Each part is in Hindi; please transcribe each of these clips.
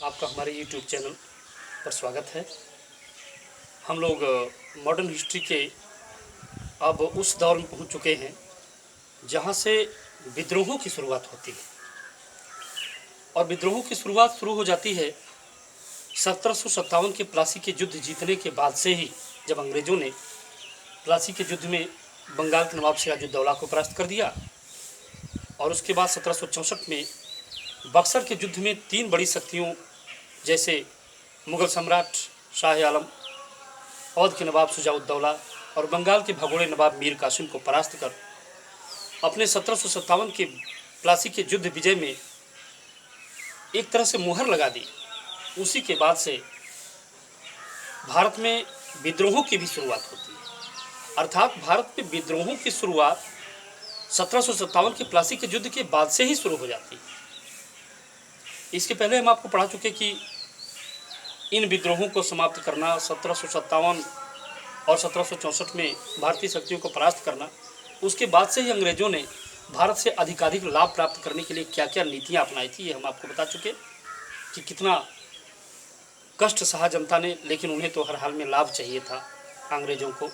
आपका हमारे YouTube चैनल पर स्वागत है। हम लोग मॉडर्न हिस्ट्री के अब उस दौर में पहुंच चुके हैं जहां से विद्रोहों की शुरुआत होती है और विद्रोहों की शुरुआत शुरू हो जाती है 1757 के प्लासी के युद्ध जीतने के बाद से ही, जब अंग्रेज़ों ने प्लासी के युद्ध में बंगाल के नवाब सिराजुद्दौला को परास्त कर दिया। और उसके बाद 1764 में बक्सर के युद्ध में तीन बड़ी शक्तियों जैसे मुग़ल सम्राट शाह आलम, अवध के नवाब शुजाउद्दौला और बंगाल के भगोड़े नवाब मीर कासिम को परास्त कर अपने 1757 के प्लासी के युद्ध विजय में एक तरह से मुहर लगा दी। उसी के बाद से भारत में विद्रोहों की भी शुरुआत होती है। अर्थात भारत में विद्रोहों की शुरुआत 1757 के प्लासी के युद्ध के बाद से ही शुरू हो जाती है। इसके पहले हम आपको पढ़ा चुके कि इन विद्रोहों को समाप्त करना, 1757 और 1764 में भारतीय शक्तियों को परास्त करना, उसके बाद से ही अंग्रेज़ों ने भारत से अधिकाधिक लाभ प्राप्त करने के लिए क्या क्या नीतियाँ अपनाई थी, ये हम आपको बता चुके कि कितना कष्ट सहा जनता ने, लेकिन उन्हें तो हर हाल में लाभ चाहिए था अंग्रेज़ों को,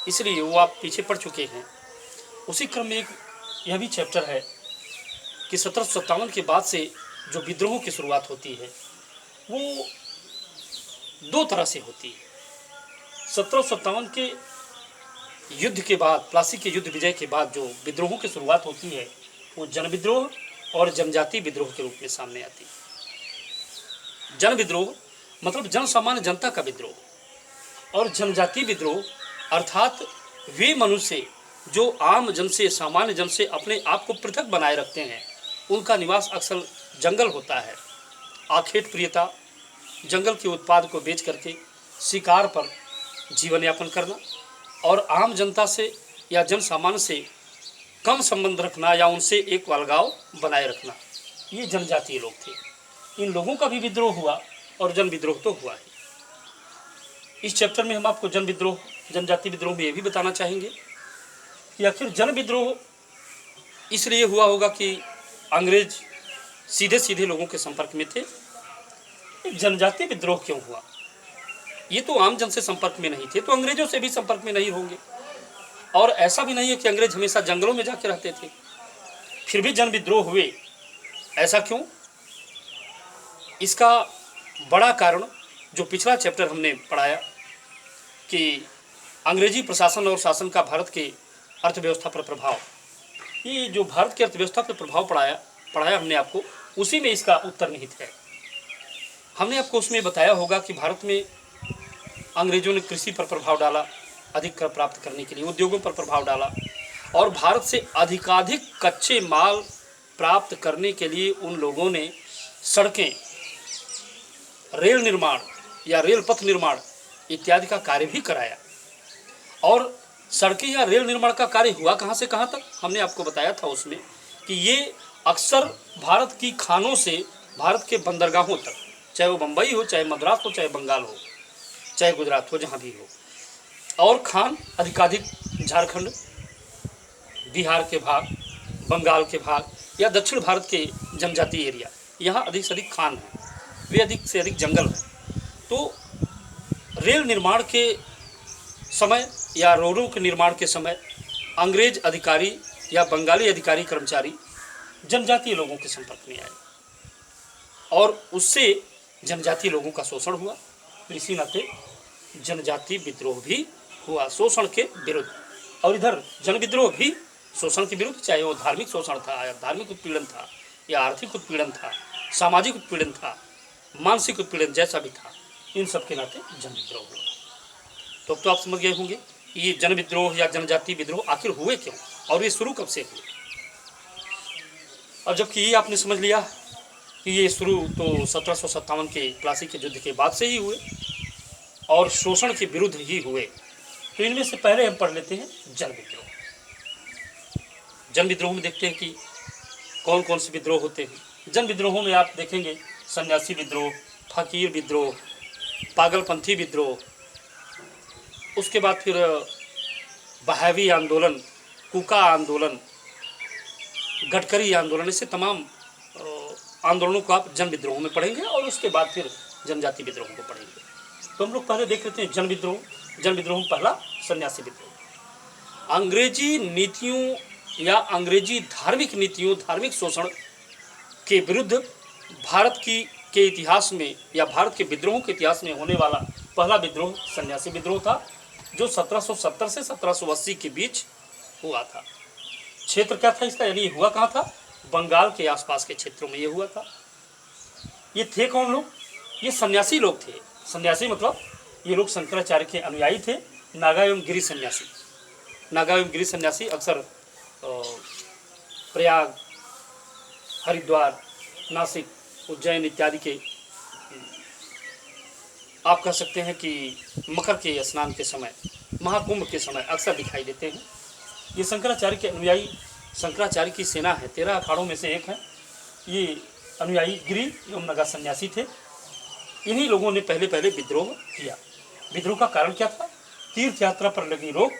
इसलिए वो आप पीछे पड़ चुके हैं। उसी क्रम में एक यह भी चैप्टर है कि 1757 के बाद से जो विद्रोहों की शुरुआत होती है वो दो तरह से होती है। 1757 के युद्ध के बाद, प्लासी के युद्ध विजय के बाद जो विद्रोहों की शुरुआत होती है वो जन विद्रोह और जनजातीय विद्रोह के रूप में सामने आती है। जन विद्रोह मतलब जन सामान्य जनता का विद्रोह, और जनजातीय विद्रोह अर्थात वे मनुष्य जो आम जन से, सामान्य जन से अपने आप को पृथक बनाए रखते हैं। उनका निवास अक्सर जंगल होता है। आखेट प्रियता, जंगल के उत्पाद को बेच करके शिकार पर जीवन यापन करना और आम जनता से या जन सामान्य से कम संबंध रखना या उनसे एक अलगाव बनाए रखना, ये जनजातीय लोग थे। इन लोगों का भी विद्रोह हुआ और जन विद्रोह तो हुआ ही। इस चैप्टर में हम आपको जन विद्रोह, जनजातीय विद्रोह में ये भी बताना चाहेंगे कि आखिर जन विद्रोह इसलिए हुआ होगा कि अंग्रेज सीधे सीधे लोगों के संपर्क में थे। जनजातीय विद्रोह क्यों हुआ? ये तो आम जन से संपर्क में नहीं थे, तो अंग्रेजों से भी संपर्क में नहीं होंगे। और ऐसा भी नहीं है कि अंग्रेज हमेशा जंगलों में जाके रहते थे, फिर भी जन विद्रोह हुए। ऐसा क्यों? इसका बड़ा कारण जो पिछला चैप्टर हमने पढ़ाया कि अंग्रेजी प्रशासन और शासन का भारत के अर्थव्यवस्था पर प्रभाव, ये जो भारत की अर्थव्यवस्था पर प्रभाव पढ़ाया हमने आपको, उसी में इसका उत्तर निहित है। हमने आपको उसमें बताया होगा कि भारत में अंग्रेज़ों ने कृषि पर प्रभाव डाला, अधिक कर प्राप्त करने के लिए उद्योगों पर प्रभाव डाला, और भारत से अधिकाधिक कच्चे माल प्राप्त करने के लिए उन लोगों ने सड़कें, रेल निर्माण या रेल पथ निर्माण इत्यादि का कार्य भी कराया। और सड़कें या रेल निर्माण का कार्य हुआ कहाँ से कहाँ तक, हमने आपको बताया था उसमें कि ये अक्सर भारत की खानों से भारत के बंदरगाहों तक, चाहे वो बम्बई हो, चाहे मद्रास हो, चाहे बंगाल हो, चाहे गुजरात हो, जहाँ भी हो। और खान अधिकाधिक झारखंड, बिहार के भाग, बंगाल के भाग या दक्षिण भारत के जनजातीय एरिया, यहाँ अधिक से अधिक खान हैं, वे अधिक से अधिक जंगल हैं। तो रेल निर्माण के समय या रोडों के निर्माण के समय अंग्रेज अधिकारी या बंगाली अधिकारी कर्मचारी जनजातीय लोगों के संपर्क में आए और उससे जनजातीय लोगों का शोषण हुआ। तो इसी नाते जनजातीय विद्रोह भी हुआ शोषण के विरुद्ध। और इधर जन विद्रोह भी शोषण के विरुद्ध, चाहे वो धार्मिक शोषण था या धार्मिक उत्पीड़न था या आर्थिक उत्पीड़न था, सामाजिक उत्पीड़न था, मानसिक उत्पीड़न जैसा भी था, इन सब के नाते जन विद्रोह हुआ। तो आप समझ गए होंगे ये जन विद्रोह या जनजातीय विद्रोह आखिर हुए क्यों और ये शुरू कब से हुए। और जबकि ये आपने समझ लिया कि ये शुरू तो 1757 के प्लासी के युद्ध के बाद से ही हुए और शोषण के विरुद्ध ही हुए, तो इनमें से पहले हम पढ़ लेते हैं जन विद्रोह। जन विद्रोह में देखते हैं कि कौन कौन से विद्रोह होते हैं। जन विद्रोहों में आप देखेंगे सन्यासी विद्रोह, फकीर विद्रोह, पागलपंथी विद्रोह, उसके बाद फिर बहावी आंदोलन, कुका आंदोलन, गडकरी आंदोलन, ऐसे तमाम आंदोलनों को आप जन विद्रोह में पढ़ेंगे और उसके बाद फिर जनजाति विद्रोह को पढ़ेंगे। तो हम लोग पहले देख लेते हैं जन विद्रोह। जन विद्रोह में पहला सन्यासी विद्रोह। अंग्रेजी नीतियों या अंग्रेजी धार्मिक नीतियों, धार्मिक शोषण के विरुद्ध भारत के इतिहास में या भारत के विद्रोहों के इतिहास में होने वाला पहला विद्रोह सन्यासी विद्रोह था, जो 1770 से 1780 के बीच हुआ था। क्षेत्र क्या था इसका, यानी हुआ कहाँ था, बंगाल के आसपास के क्षेत्रों में ये हुआ था। ये थे कौन लोग, ये सन्यासी लोग थे। सन्यासी मतलब ये लोग शंकराचार्य के अनुयायी थे, नागा एवं गिरी सन्यासी। नागा एवं गिरी सन्यासी अक्सर प्रयाग, हरिद्वार, नासिक, उज्जैन इत्यादि के, आप कह सकते हैं कि मकर के स्नान के समय, महाकुंभ के समय अक्सर दिखाई देते हैं। ये शंकराचार्य के अनुयायी, शंकराचार्य की सेना है, 13 अखाड़ों में से एक है। ये अनुयायी गिरी एवं नगा सन्यासी थे। इन्हीं लोगों ने पहले पहले विद्रोह किया। विद्रोह का कारण क्या था, तीर्थ यात्रा पर लगी रोक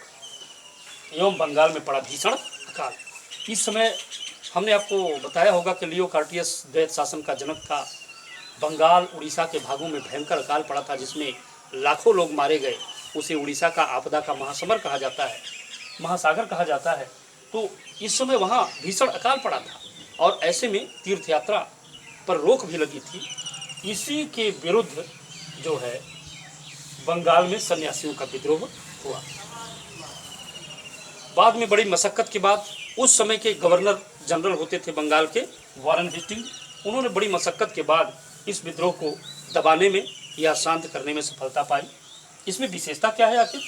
एवं बंगाल में पड़ा भीषण अकाल। इस समय हमने आपको बताया होगा कि लियो कार्टियस द्वैत शासन का जनक था। बंगाल उड़ीसा के भागों में भयंकर अकाल पड़ा था, जिसमें लाखों लोग मारे गए। उसे उड़ीसा का आपदा का महासमर कहा जाता है, महासागर कहा जाता है। तो इस समय वहाँ भीषण अकाल पड़ा था और ऐसे में तीर्थ यात्रा पर रोक भी लगी थी। इसी के विरुद्ध जो है बंगाल में सन्यासियों का विद्रोह हुआ। बाद में बड़ी मशक्कत के बाद उस समय के गवर्नर जनरल होते थे बंगाल के, वारन हेस्टिंग, उन्होंने बड़ी मशक्कत के बाद इस विद्रोह को दबाने में या शांत करने में सफलता पाई। इसमें विशेषता क्या है आखिर,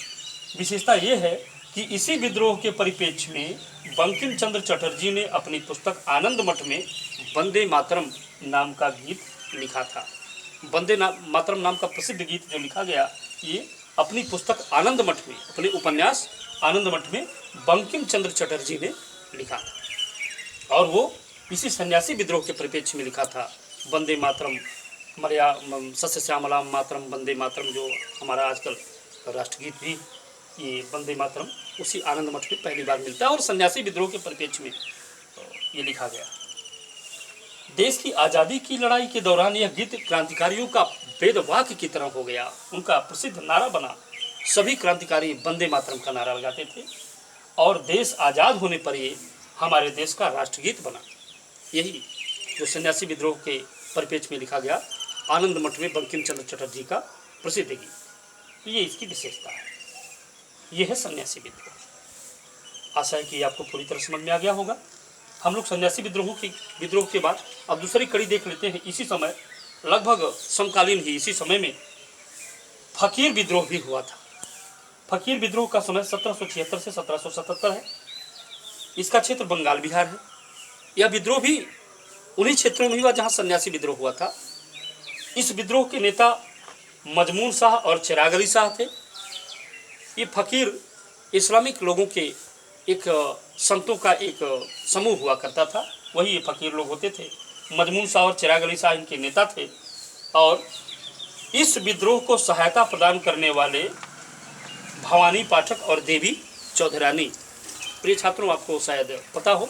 विशेषता ये है कि इसी विद्रोह के परिप्रेक्ष्य में बंकिम चंद्र चटर्जी ने अपनी पुस्तक आनंद मठ में वंदे मातरम नाम का गीत लिखा था। वंदे मातरम नाम का प्रसिद्ध गीत जो लिखा गया, ये अपनी पुस्तक आनंद मठ में, अपने उपन्यास आनंद मठ में बंकिम चंद्र चटर्जी ने लिखा था और वो इसी सन्यासी विद्रोह के परिप्रेक्ष्य में लिखा था। वंदे मातरम, मर्या सस्य श्यामलाम मातरम वंदे मातरम, जो हमारा आजकल राष्ट्रगीत भी, ये वंदे मातरम उसी आनंद मठ में पहली बार मिलता है और सन्यासी विद्रोह के परिप्रेक्ष्य में ये लिखा गया। देश की आज़ादी की लड़ाई के दौरान यह गीत क्रांतिकारियों का वेदवाक्य की तरह हो गया। उनका प्रसिद्ध नारा बना। सभी क्रांतिकारी वंदे मातरम का नारा लगाते थे और देश आज़ाद होने पर ये हमारे देश का राष्ट्रगीत बना। यही जो सन्यासी विद्रोह के परिप्रेक्ष्य में लिखा गया आनंद मठ में बंकिम चंद्र चटर्जी का प्रसिद्ध गीत, ये इसकी विशेषता है। ये है सन्यासी विद्रोह। आशा है कि आपको पूरी तरह समझ में आ गया होगा। हम लोग सन्यासी विद्रोह के बाद अब दूसरी कड़ी देख लेते हैं। इसी समय लगभग समकालीन ही इसी समय में फकीर विद्रोह भी हुआ था। फकीर विद्रोह का समय 1776 से 1777 है। इसका क्षेत्र बंगाल बिहार है। यह विद्रोह भी उन्हीं क्षेत्रों में हुआ जहाँ सन्यासी विद्रोह हुआ था। इस विद्रोह के नेता मजमून शाह और चिराग अली शाह थे। ये फकीर इस्लामिक लोगों के एक संतों का एक समूह हुआ करता था, वही ये फकीर लोग होते थे। मजमून शाह और चिराग अली शाह इनके नेता थे और इस विद्रोह को सहायता प्रदान करने वाले भवानी पाठक और देवी चौधरानी, प्रिय छात्रों आपको शायद पता हो,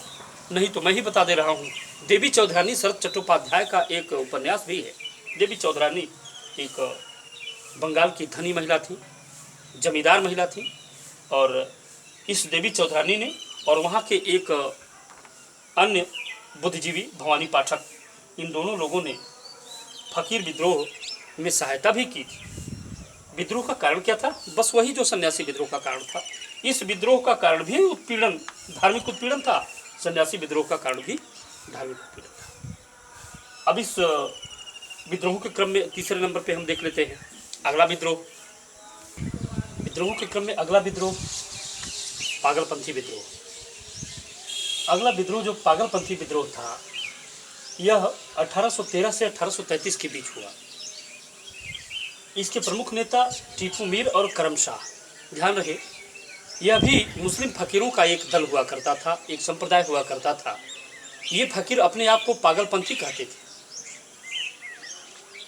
नहीं तो मैं ही बता दे रहा हूँ। देवी चौधरानी शरद चट्टोपाध्याय का एक उपन्यास भी है। देवी चौधरानी एक बंगाल की धनी महिला थी, जमींदार महिला थी और इस देवी चौधरानी ने और वहाँ के एक अन्य बुद्धिजीवी भवानी पाठक, इन दोनों लोगों ने फकीर विद्रोह में सहायता भी की थी। विद्रोह का कारण क्या था? बस वही जो सन्यासी विद्रोह का कारण था। इस विद्रोह का कारण भी उत्पीड़न, धार्मिक उत्पीड़न था। सन्यासी विद्रोह का कारण भी धार्मिक उत्पीड़न था। अब इस विद्रोह के क्रम में तीसरे नंबर पे हम देख लेते हैं अगला विद्रोह। विद्रोह के क्रम में अगला विद्रोह पागलपंथी विद्रोह। अगला विद्रोह जो पागलपंथी विद्रोह था, यह 1813 से 1833 के बीच हुआ। इसके प्रमुख नेता टीपू मीर और करम शाह। ध्यान रहे, यह भी मुस्लिम फकीरों का एक दल हुआ करता था, एक संप्रदाय हुआ करता था। ये फकीर अपने आप को पागलपंथी कहते थे।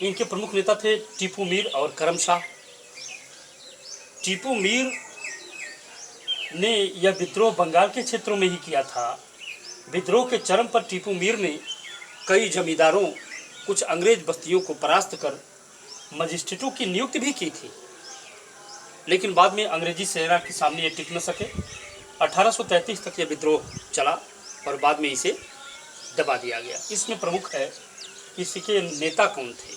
इनके प्रमुख नेता थे टीपू मीर और करम शाह। टीपू मीर ने यह विद्रोह बंगाल के क्षेत्रों में ही किया था। विद्रोह के चरम पर टीपू मीर ने कई जमींदारों, कुछ अंग्रेज बस्तियों को परास्त कर मजिस्ट्रेटों की नियुक्ति भी की थी, लेकिन बाद में अंग्रेजी सेना के सामने ये टिक न सके। 1833 तक ये विद्रोह चला और बाद में इसे दबा दिया गया। इसमें प्रमुख है कि इसके नेता कौन थे।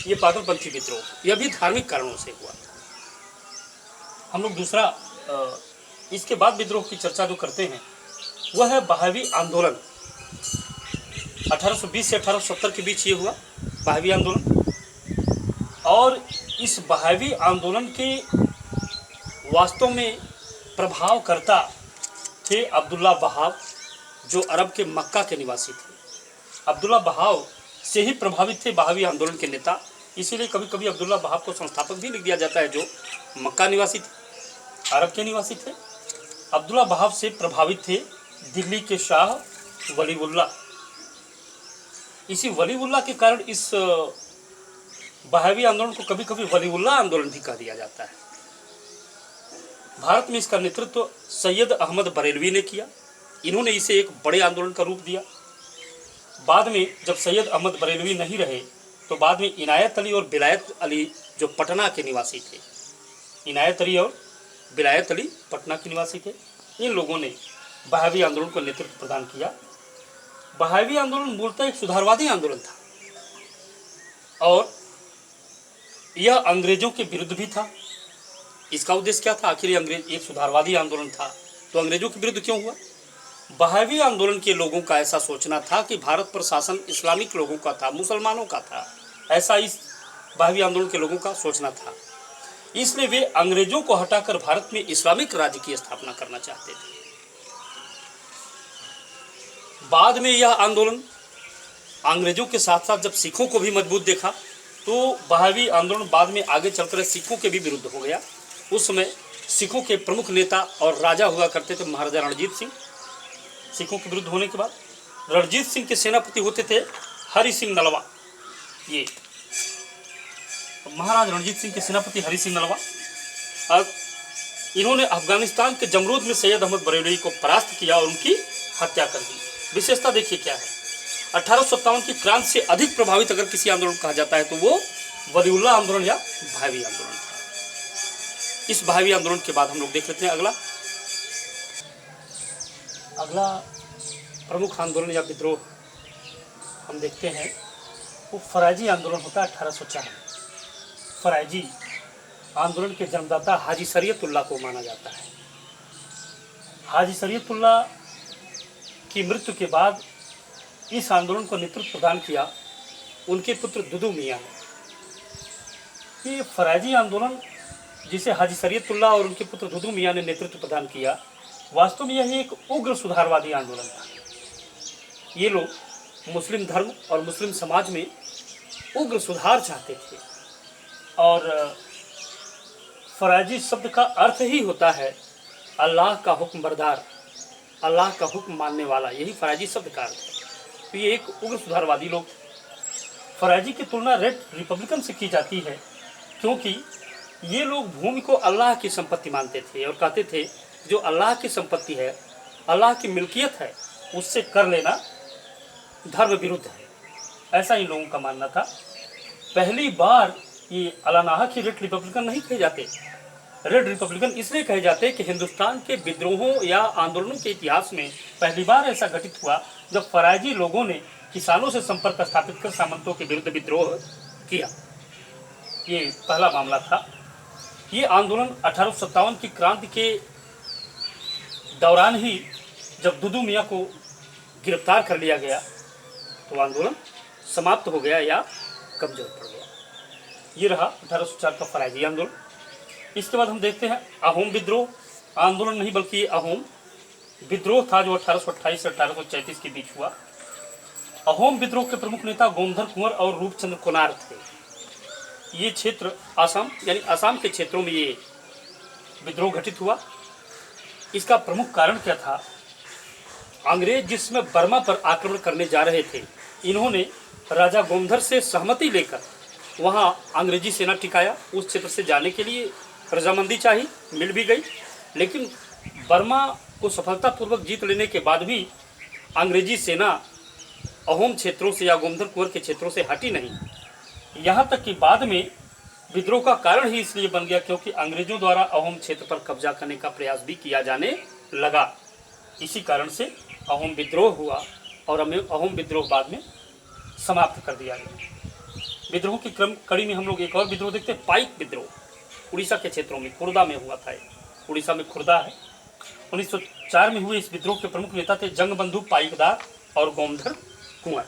ये पागलपंथी विद्रोह, यह भी धार्मिक कारणों से हुआ था। हम लोग दूसरा इसके बाद विद्रोह की चर्चा जो करते हैं वह है बहावी आंदोलन। 1820 से 1870 के बीच ये हुआ बहावी आंदोलन, और इस बहावी आंदोलन के वास्तव में प्रभावकर्ता थे अब्दुल्ला बहाव, जो अरब के मक्का के निवासी थे। अब्दुल्ला बहाव से ही प्रभावित थे बहावी आंदोलन के नेता, इसीलिए कभी कभी अब्दुल्ला बहाव को संस्थापक भी लिख दिया जाता है, जो मक्का निवासी थे, अरब के निवासी थे। अब्दुल्ला बहाव से प्रभावित थे दिल्ली के शाह वलीउल्लाह। इसी वलीउल्लाह के कारण इस बहावी आंदोलन को कभी कभी वलीउल्लाह आंदोलन भी कह दिया जाता है। भारत में इसका नेतृत्व सैयद अहमद बरेलवी ने किया। इन्होंने इसे एक बड़े आंदोलन का रूप दिया। बाद में जब सैयद अहमद बरेलवी नहीं रहे तो बाद में इनायत अली और बिलायत अली, जो पटना के निवासी थे, इनायत अली और बिलायत अली पटना के निवासी थे, इन लोगों ने बहावी आंदोलन को नेतृत्व प्रदान किया। बहावी आंदोलन मूलतः एक सुधारवादी आंदोलन था और यह अंग्रेजों के विरुद्ध भी था। इसका उद्देश्य क्या था? आखिर ये अंग्रेज एक सुधारवादी आंदोलन था तो अंग्रेजों के विरुद्ध क्यों हुआ? बहावी आंदोलन के लोगों का ऐसा सोचना था कि भारत पर शासन इस्लामिक लोगों का था, मुसलमानों का था, ऐसा इस बहावी आंदोलन के लोगों का सोचना था। इसलिए वे अंग्रेजों को हटाकर भारत में इस्लामिक राज्य की स्थापना करना चाहते थे। बाद में यह आंदोलन अंग्रेजों के साथ साथ जब सिखों को भी मजबूत देखा तो बहावी आंदोलन बाद में आगे चलकर सिखों के भी विरुद्ध हो गया। उस समय सिखों के प्रमुख नेता और राजा हुआ करते थे महाराजा रणजीत सिंह। सिखों के विरुद्ध होने के बाद रणजीत सिंह के सेनापति होते थे हरि सिंह नलवा। ये महाराज रणजीत सिंह के सेनापति हरि सिंह नलवा, अब इन्होंने अफगानिस्तान के जमरूद में सैयद अहमद बरेलवी को परास्त किया और उनकी हत्या कर दी। विशेषता देखिए क्या है, 1857 की क्रांति से अधिक प्रभावित अगर किसी आंदोलन कहा जाता है तो वो वलीउल्लाह आंदोलन या बहावी आंदोलन था। इस बहावी आंदोलन के बाद हम लोग देख लेते हैं अगला प्रमुख आंदोलन या विद्रोह हम देखते हैं, वो फराजी आंदोलन होता है 1804 में। फराजी आंदोलन के जन्मदाता हाजी शरीयतुल्लाह को माना जाता है। हाजी शरीयतुल्लाह की मृत्यु के बाद इस आंदोलन को नेतृत्व प्रदान किया उनके पुत्र दुदू मियाँ ने। ये फराजी आंदोलन जिसे हाजी शरीयतुल्लाह और उनके पुत्र दुदू मियाँ ने नेतृत्व प्रदान किया, वास्तव में यह एक उग्र सुधारवादी आंदोलन था। ये लोग मुस्लिम धर्म और मुस्लिम समाज में उग्र सुधार चाहते थे और फराजी शब्द का अर्थ ही होता है अल्लाह का हुक्म बरदार, अल्लाह का हुक्म मानने वाला, यही फराजी शब्द का अर्थ है। तो ये एक उग्र सुधारवादी लोग। फराजी की तुलना रेड रिपब्लिकन से की जाती है क्योंकि ये लोग भूमि को अल्लाह की संपत्ति मानते थे और कहते थे जो अल्लाह की संपत्ति है, अल्लाह की मिल्कियत है, उससे कर लेना धर्म विरुद्ध है, ऐसा इन लोगों का मानना था। पहली बार ये अलानाहा की रेड रिपब्लिकन नहीं कहे जाते। रेड रिपब्लिकन इसलिए कहे जाते कि हिंदुस्तान के विद्रोहों या आंदोलनों के इतिहास में पहली बार ऐसा घटित हुआ जब फराजी लोगों ने किसानों से संपर्क स्थापित कर सामंतों के विरुद्ध विद्रोह किया। ये पहला मामला था। ये आंदोलन 1857 की क्रांति के दौरान ही जब दुदू मियाँ को गिरफ्तार कर लिया गया तो आंदोलन समाप्त हो गया या कमजोर पड़ गया। ये रहा 1804 का फराजी आंदोलन। इसके बाद हम देखते हैं अहोम विद्रोह। आंदोलन नहीं बल्कि ये अहोम विद्रोह था जो 1828 से 1834 के बीच हुआ। अहोम विद्रोह के प्रमुख नेता गोमधर कुंवर और रूपचंद्र कोनार थे। ये क्षेत्र आसाम यानी आसाम के क्षेत्रों में ये विद्रोह घटित हुआ। इसका प्रमुख कारण क्या था? अंग्रेज जिसमें बर्मा पर आक्रमण करने जा रहे थे, इन्होंने राजा गोमधर से सहमति लेकर वहाँ अंग्रेजी सेना टिकाया। उस क्षेत्र से जाने के लिए रजामंदी चाहिए, मिल भी गई, लेकिन बर्मा को सफलतापूर्वक जीत लेने के बाद भी अंग्रेजी सेना अहोम क्षेत्रों से या गोमधर कुंवर के क्षेत्रों से हटी नहीं। यहाँ तक कि बाद में विद्रोह का कारण ही इसलिए बन गया क्योंकि अंग्रेजों द्वारा अहोम क्षेत्र पर कब्जा करने का प्रयास भी किया जाने लगा। इसी कारण से अहोम विद्रोह हुआ और अहोम विद्रोह बाद में समाप्त कर दिया गया। विद्रोह की क्रम कड़ी में हम लोग एक और विद्रोह देखते हैं, पाइक विद्रोह। उड़ीसा के क्षेत्रों में खुर्दा में हुआ था। उड़ीसा में खुर्दा है। 1904 में हुए इस विद्रोह के प्रमुख नेता थे जंगबंधु पाइकदार और गोमधर कुंवर।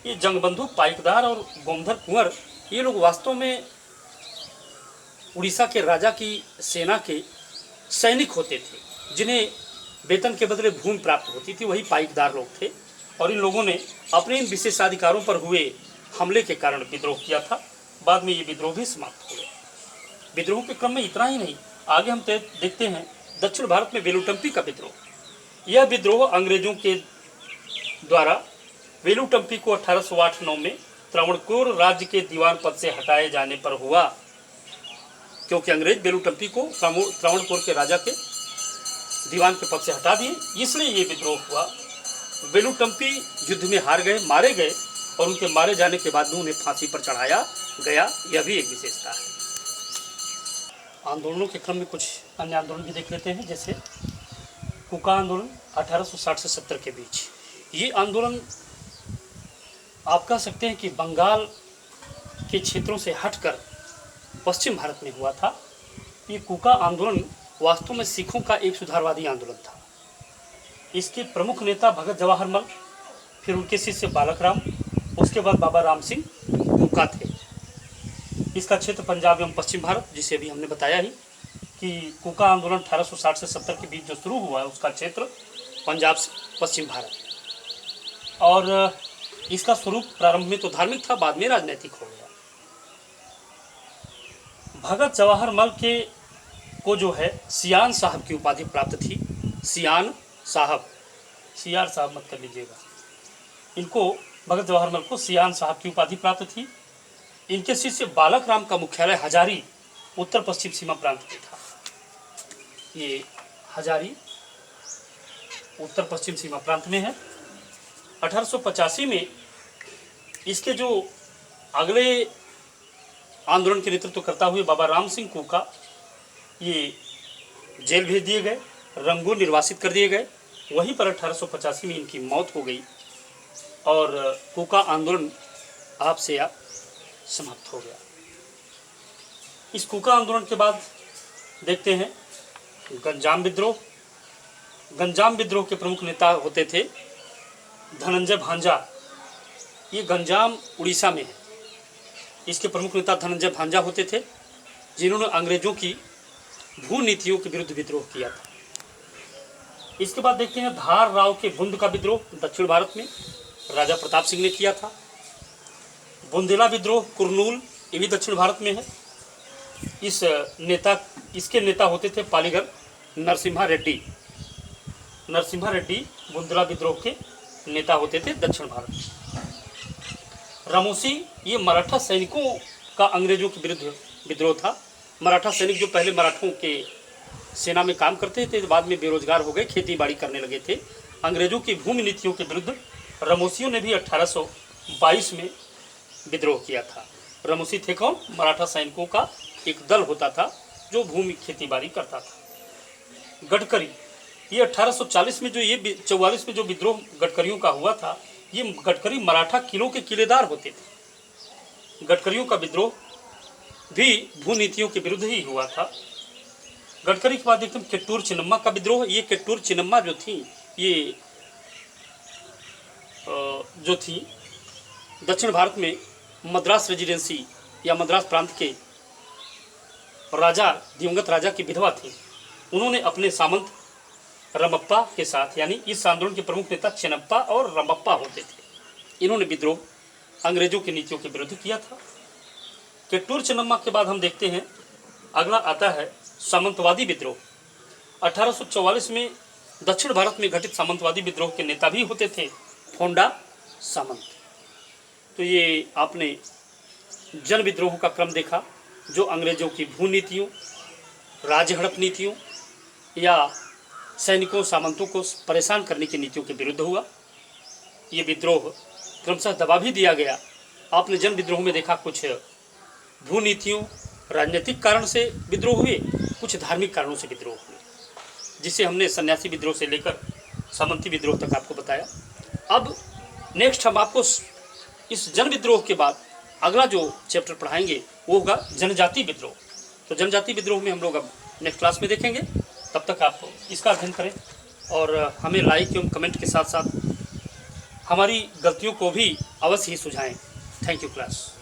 ये जंगबंधु पाइकदार और गोमधर कुंवर ये लोग वास्तव में उड़ीसा के राजा की सेना के सैनिक होते थे, जिन्हें वेतन के बदले भूमि प्राप्त होती थी, वही पाइकदार लोग थे। और इन लोगों ने अपने इन विशेषाधिकारों पर हुए हमले के कारण विद्रोह किया था। बाद में ये विद्रोह भी समाप्त हो गया। विद्रोह के क्रम में इतना ही नहीं, आगे हम देखते हैं दक्षिण भारत में वेलुटम्पी का विद्रोह। यह विद्रोह अंग्रेजों के द्वारा वेलुटम्पी को 1808-9 में त्रावणकोर राज्य के दीवान पद से हटाए जाने पर हुआ, क्योंकि अंग्रेज वेलुटम्पी को त्रावणकोर के राजा के दीवान के पद से हटा दिए, इसलिए ये विद्रोह हुआ। वेलुटम्पी युद्ध में हार गए, मारे गए और उनके मारे जाने के बाद उन्हें फांसी पर चढ़ाया गया। यह भी एक विशेषता है। आंदोलनों के क्रम में कुछ अन्य आंदोलन भी देख लेते हैं, जैसे कुका आंदोलन 1860 से 70 के बीच। ये आंदोलन आप कह सकते हैं कि बंगाल के क्षेत्रों से हटकर पश्चिम भारत में हुआ था। ये कुका आंदोलन वास्तव में सिखों का एक सुधारवादी आंदोलन था। इसके प्रमुख नेता भगत जवाहर मल, फिर उनके शिष्य बालक राम, उसके बाद बाबा राम सिंह कुका थे। इसका क्षेत्र पंजाब एवं पश्चिम भारत, जिसे अभी हमने बताया ही कि कुका आंदोलन 1860 से 70 के बीच जो शुरू हुआ है उसका क्षेत्र पंजाब से पश्चिम भारत। और इसका स्वरूप प्रारंभ में तो धार्मिक था, बाद में राजनीतिक हो गया। भगत जवाहर मल के को जो है सियान साहब की उपाधि प्राप्त थी। सियान साहब, सियार साहब मत कर लीजिएगा। इनको भगत जवाहर मल को सियान साहब की उपाधि प्राप्त थी। इनके शिष्य बालक राम का मुख्यालय हजारी उत्तर पश्चिम सीमा प्रांत में था। ये हजारी उत्तर पश्चिम सीमा प्रांत में है। 1885 में इसके जो अगले आंदोलन के नेतृत्व करता हुए बाबा राम सिंह कुका ये जेल भेज दिए गए, रंगून निर्वासित कर दिए गए। वहीं पर 1885 में इनकी मौत हो गई और कुका आंदोलन आप से आप समाप्त हो गया। इस कुका आंदोलन के बाद देखते हैं गंजाम विद्रोह। गंजाम विद्रोह के प्रमुख नेता होते थे धनंजय भांजा। ये गंजाम उड़ीसा में है। इसके प्रमुख नेता धनंजय भांजा होते थे, जिन्होंने अंग्रेजों की भू नीतियों के विरुद्ध विद्रोह किया था। इसके बाद देखते हैं धार राव के बुंद का विद्रोह, दक्षिण भारत में राजा प्रताप सिंह ने किया था। बुंदेला विद्रोह कुरनूल, ये भी दक्षिण भारत में है। इसके नेता होते थे पालीगढ़ नरसिम्हा रेड्डी। नरसिम्हा रेड्डी बुंदेला विद्रोह के नेता होते थे दक्षिण भारत में। रामोसी, ये मराठा सैनिकों का अंग्रेजों के विरुद्ध विद्रोह था। मराठा सैनिक जो पहले मराठों के सेना में काम करते थे, बाद में बेरोजगार हो गए, खेती बाड़ी करने लगे थे। अंग्रेजों की भूमि नीतियों के विरुद्ध रामोसियों ने भी 1822 में विद्रोह किया था। रामोसी थे कौन? मराठा सैनिकों का एक दल होता था जो भूमि खेती बाड़ी करता था। गडकरी, ये 1840 में जो 44 में जो विद्रोह गडकरियों का हुआ था, ये गडकरी मराठा किलों के किलेदार होते थे। गडकरियों का विद्रोह भी भू नीतियों के विरुद्ध ही हुआ था। गडकरी के बाद देखते हैं कित्तूर चिन्नम्मा का विद्रोह। ये कित्तूर चिन्नम्मा जो थी, ये जो थी दक्षिण भारत में मद्रास रेजिडेंसी या मद्रास प्रांत के राजा, दिवंगत राजा की विधवा थी। उन्होंने अपने सामंत रमप्पा के साथ, यानी इस आंदोलन के प्रमुख नेता चिन्नप्पा और रमप्पा होते थे, इन्होंने विद्रोह अंग्रेजों की नीतियों के विरुद्ध किया था। कित्तूर चिन्नम्मा के बाद हम देखते हैं अगला आता है सामंतवादी विद्रोह। 1844 में दक्षिण भारत में घटित सामंतवादी विद्रोह के नेता भी होते थे फोंडा सामंत। तो ये आपने जन विद्रोह का क्रम देखा, जो अंग्रेजों की भू नीतियों, राज्य हड़प नीतियों या सैनिकों सामंतों को परेशान करने की नीतियों के विरुद्ध हुआ। ये विद्रोह क्रमशः दबा भी दिया गया। आपने जन विद्रोह में देखा कुछ भूनीतियों राजनीतिक कारण से विद्रोह हुए, कुछ धार्मिक कारणों से विद्रोह हुए, जिसे हमने सन्यासी विद्रोह से लेकर सामंती विद्रोह तक आपको बताया। अब नेक्स्ट हम आपको इस जन विद्रोह के बाद अगला जो चैप्टर पढ़ाएंगे वो होगा जनजाति विद्रोह। तो जनजाति विद्रोह में हम लोग अब नेक्स्ट क्लास में देखेंगे। तब तक आप इसका अध्ययन करें और हमें लाइक एवं कमेंट के साथ साथ हमारी गलतियों को भी अवश्य ही सुझाएं। Thank you class.